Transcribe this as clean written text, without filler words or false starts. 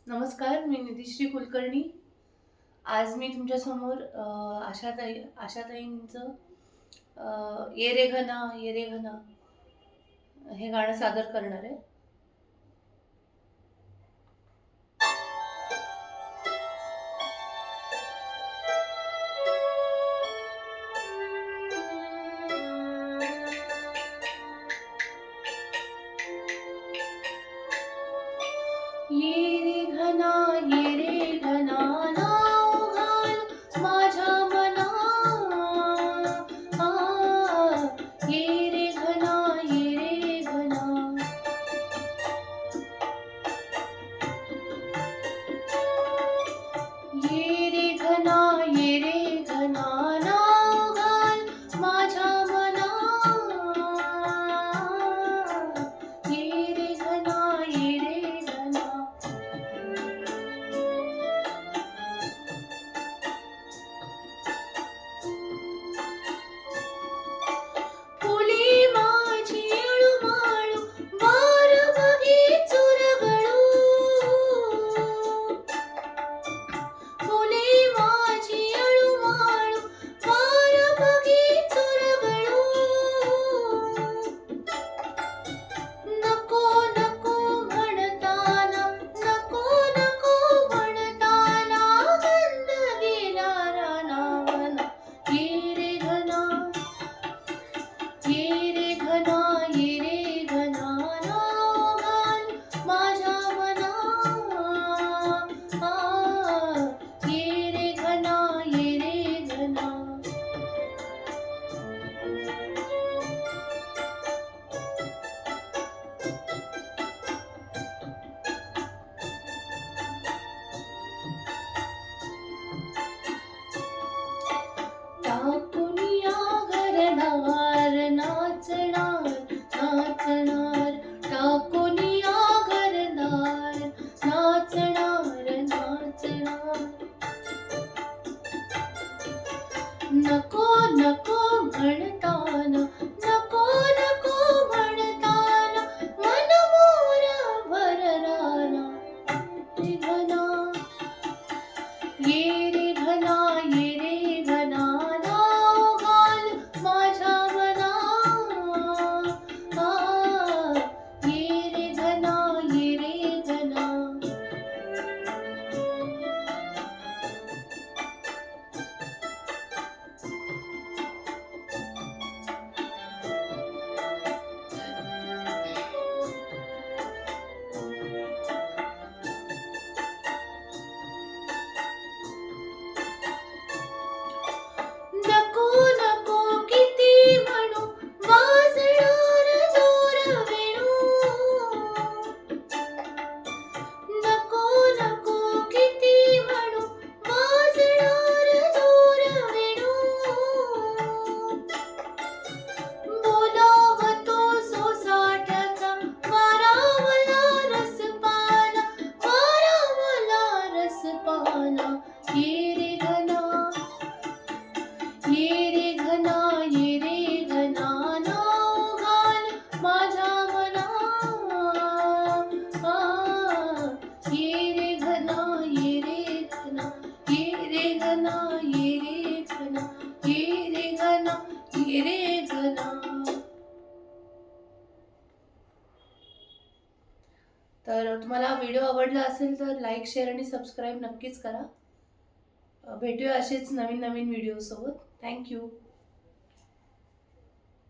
नमस्कार, मी निधिश्री कुलकर्णी. आज मी तुमच्यासमोर आशाताईंचं "ये रे घना ये रे घना" हे गाणं सादर करणार आहे. ये रे घना ये रे घना नाव घाल माझ्या मना. ये रे घना ये रे घना. ये रे घना ये रे घना नाव घाल माझ्या मना. ये रे घना ये रे घना. फुले माझी अळूमाळू वार बघी चुरगळू. फुले माझी अळूमाळू वार बघी चुरगळू. नको नको म्हणताना नको नको म्हणताना गंध गेला रानावना. ये रे घना ये रे घना ये रे घना नाव घाल माझ्या मना. ये रे घना ये रे घना. टाकुनिया घरदार नाचणार नाचणार. टाकुनिया घरदार नाचणार नाचणार. नको नको म्हणताना नको नको म्हणताना मन मोर भरराना. रे घना ये रे घना ये रे घना नाव घाल माझ्या मना. ये रे घना ये रे घना. नको नको किती म्हणू वाजणार जोर वेणू. नको नको किती म्हणू वाजणार जोर वेणू. बोलावतो सोसाट्याचा वारावला रसपाना वारावला रसपाना. ये रे घना ये रे घना ये रे घना नाव घाल माझ्या मना. ये रे घना ये रे घना. ये रे घना ये रे घना. ये रे घना ये रे घना. तर तुम्हाला व्हिडिओ आवडला असेल तर लाईक शेअर आणि सबस्क्राईब नक्कीच करा. भेटूया असेच नवीन नवीन व्हिडिओसोबत. थँक्यू.